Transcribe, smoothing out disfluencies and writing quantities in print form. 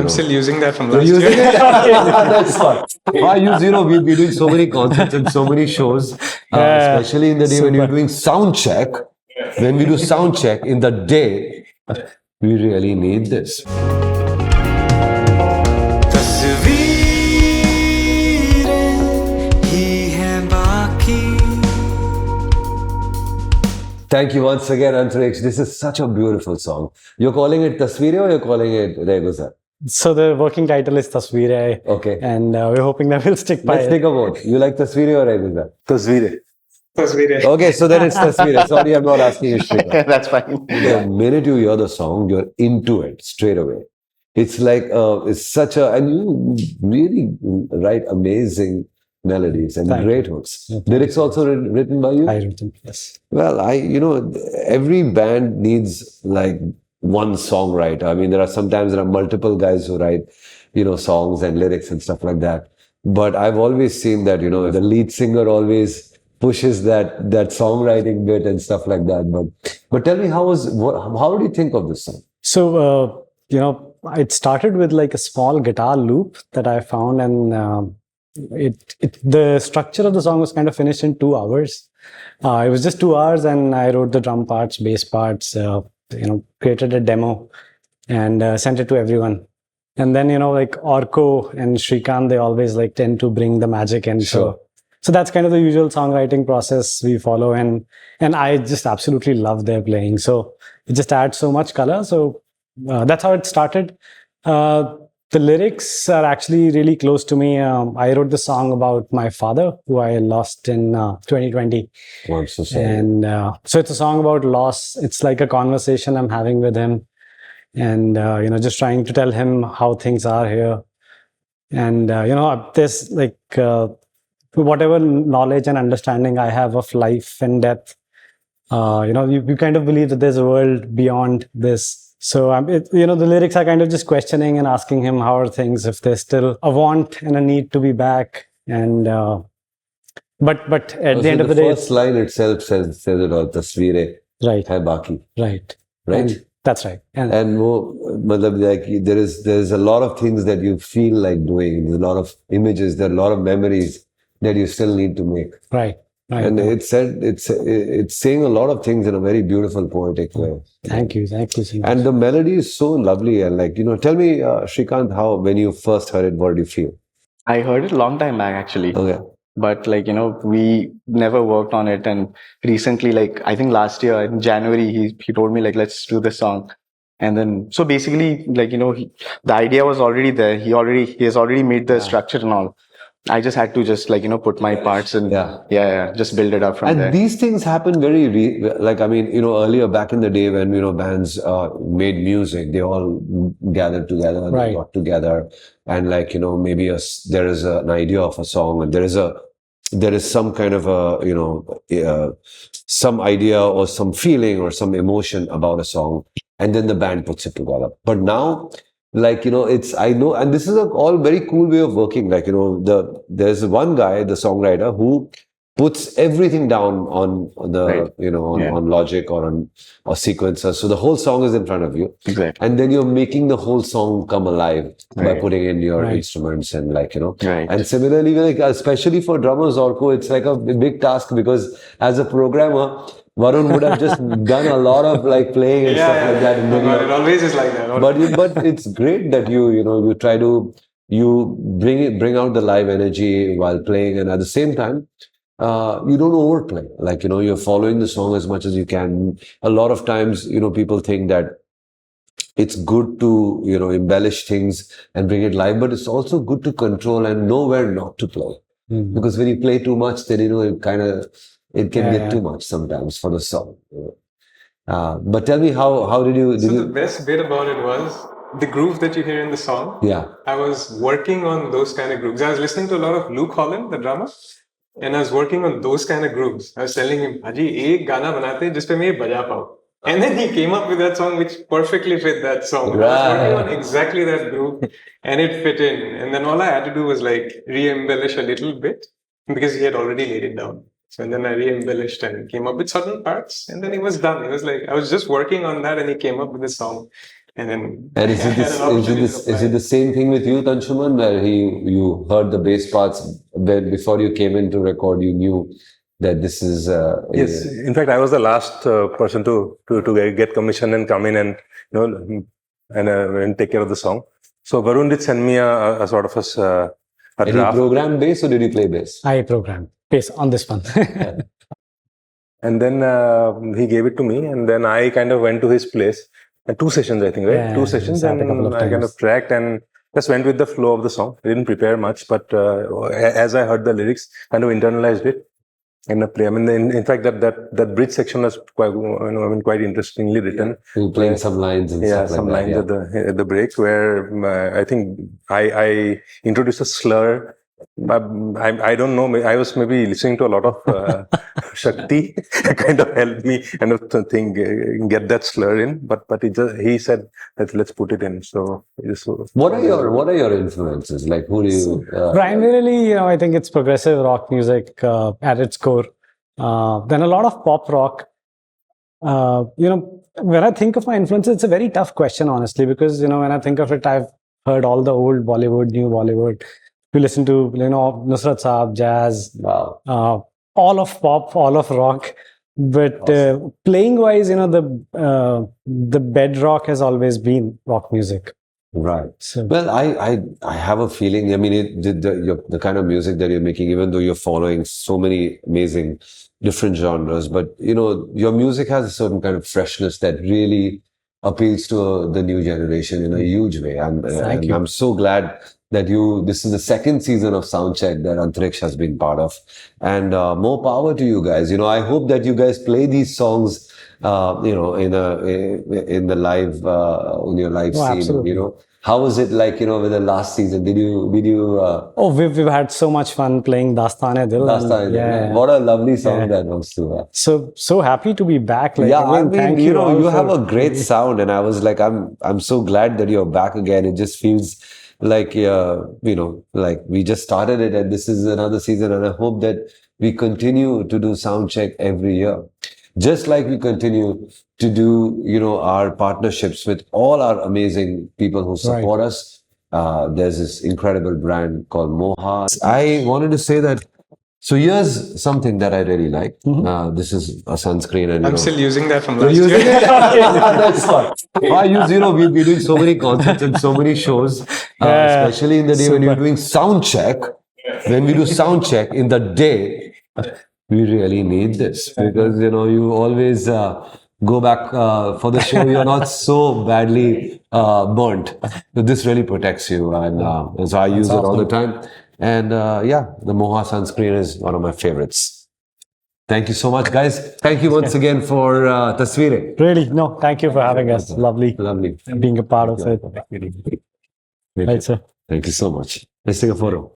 I'm still using that from You're last using year. it? That's fine. I use, we'll be doing so many concerts and so many shows, especially in the day when you're doing sound check. When we do sound check in the day, we really need this. Thank you once again, Antariksh. This is such a beautiful song. You're calling it Tasveerein or you're calling it Reguzar? So the working title is Tasveerein. Okay. And we're hoping that we'll stick by Let's take a vote. You like Tasveerein or Reguzar? Tasveerein. Tasveerein. Okay, so then it's Tasveerein. Sorry, I'm not asking you straight. That's fine. The minute you hear the song, you're into it straight away. It's like, it's such a, and you really write amazing melodies and great hooks. Lyrics also written by you? I written, yes. Well, every band needs like one songwriter. I mean, there are multiple guys who write, songs and lyrics and stuff like that. But I've always seen that, the lead singer always pushes that songwriting bit and stuff like that. But tell me, how did you think of this song? So, it started with like a small guitar loop that I found, and the structure of the song was kind of finished in 2 hours. It was just 2 hours, and I wrote the drum parts, bass parts, created a demo and sent it to everyone. And then, like Orko and Shrikant, they always like tend to bring the magic in. Sure. So that's kind of the usual songwriting process we follow. And I just absolutely love their playing. So it just adds so much color. So that's how it started. The lyrics are actually really close to me. I wrote the song about my father, who I lost in 2020. I'm so sorry. And so it's a song about loss. It's like a conversation I'm having with him, and just trying to tell him how things are here. And there's like whatever knowledge and understanding I have of life and death. You kind of believe that there's a world beyond this. So, the lyrics are kind of just questioning and asking him how are things, if there's still a want and a need to be back. And, but at the end of the day, the first line itself says it all, Tasveerein right, hai baki. Right. Right? And that's right. And there's a lot of things that you feel like doing. There's a lot of images, there are a lot of memories that you still need to make. Right. Right. And it's saying a lot of things in a very beautiful, poetic way. Thank you so much. And the melody is so lovely. And tell me, Shrikant, when you first heard it, what did you feel? I heard it a long time back, actually. Okay. But we never worked on it. And recently, I think last year in January, he told me let's do this song. And then, so basically, the idea was already there. He has already made the structure and all. I just had to put my parts and just build it up from there. And these things happen very, earlier back in the day when, bands made music, they all gathered together and they got together. And maybe there is an idea of a song, and there is some kind of some idea or some feeling or some emotion about a song, and then the band puts it together. But now, I know, and this is all very cool way of working. There's one guy, the songwriter, who puts everything down on on Logic or on sequencer. So the whole song is in front of you. Exactly. And then you're making the whole song come alive by putting in your instruments and And similarly, especially for drummers, Orko, it's like a big task, because as a programmer, Varun would have just done a lot of playing and stuff like that. And it always is like that. But it's great that you try to bring out the live energy while playing, and at the same time you don't overplay. You're following the song as much as you can. A lot of times, people think that it's good to embellish things and bring it live, but it's also good to control and know where not to play. Mm-hmm. Because when you play too much, then it can get too much sometimes for the song. But tell me, how did you... The best bit about it was the groove that you hear in the song. Yeah. I was working on those kind of grooves. I was listening to a lot of Luke Holland, the drummer, and I was working on those kind of grooves. I was telling him, Haji, ek gana banate jispeh main baja pao. And then he came up with that song which perfectly fit that song. Right. I was working on exactly that groove, and it fit in. And then all I had to do was re-embellish a little bit, because he had already laid it down. So and then I re-embellished and came up with certain parts, and then it was done. It was I was just working on that, and he came up with the song. And then And is it the same thing with you, Anshuman, where you heard the bass parts before you came in to record, you knew that this is Yes, in fact, I was the last person to get commissioned and come in and and take care of the song. So Varun did send me a sort of a Did draft. you program bass or did you play bass? I programmed bass on this one. And then he gave it to me, and then I kind of went to his place. And 2 sessions, I think, right? Yeah, 2 sessions, sat a and couple of I kind times. of tracked and just went with the flow of the song. I didn't prepare much, but as I heard the lyrics, kind of internalized it in a play. I mean, in fact, that bridge section was quite interestingly written. You were playing some lines and Yeah, stuff some like lines that. at the break where I think I introduced a slur. I don't know. I was maybe listening to a lot of Shakti, kind of helped me kind of get that slur in. But he said that let's put it in. So What are your influences? Like who do you? Primarily, I think it's progressive rock music at its core. Then a lot of pop rock. When I think of my influences, it's a very tough question, honestly, because when I think of it, I've heard all the old Bollywood, new Bollywood. You listen to Nusrat Saab, jazz, Wow. all of pop, all of rock. But Awesome. playing wise, the bedrock has always been rock music. Right. So, Well, I have a feeling. I mean, the kind of music that you're making, even though you're following so many amazing different genres, but your music has a certain kind of freshness that really appeals to the new generation in a huge way. Thank you. I'm so glad that this is the 2nd season of Soundcheck that Antariksh has been part of, and more power to you guys. I hope that you guys play these songs, in the live, in your live scene. absolutely. How was it like, with the last season? Did you? we've had so much fun playing Dastan-e-Dil. Last time, Yeah. what a lovely song that was too. So happy to be back. Like, Yeah, again, thank you. all you have for- a great sound, and I was like, I'm so glad that you're back again. It just feels like like we just started it, and this is another season, and I hope that we continue to do Soundcheck every year, just like we continue to do our partnerships with all our amazing people who support us. There's this incredible brand called Moha. I wanted to say that. So here's something that I really like. This is a sunscreen, and I'm still using that from you're last using year. it? That's fine. I use, we've been doing so many concerts and so many shows, especially in the day when you're doing sound check. When we do sound check in the day, we really need this because, you always go back for the show. You're not so badly burnt. But this really protects you. And so I use it all the time. And the Moha sunscreen is one of my favorites. Thank you so much, guys. Thank you once again for Tasveerein. Really, no, thank you for having us. Lovely Lovely. being a part of it. Right, sir. Thank you so much. Let's take a photo.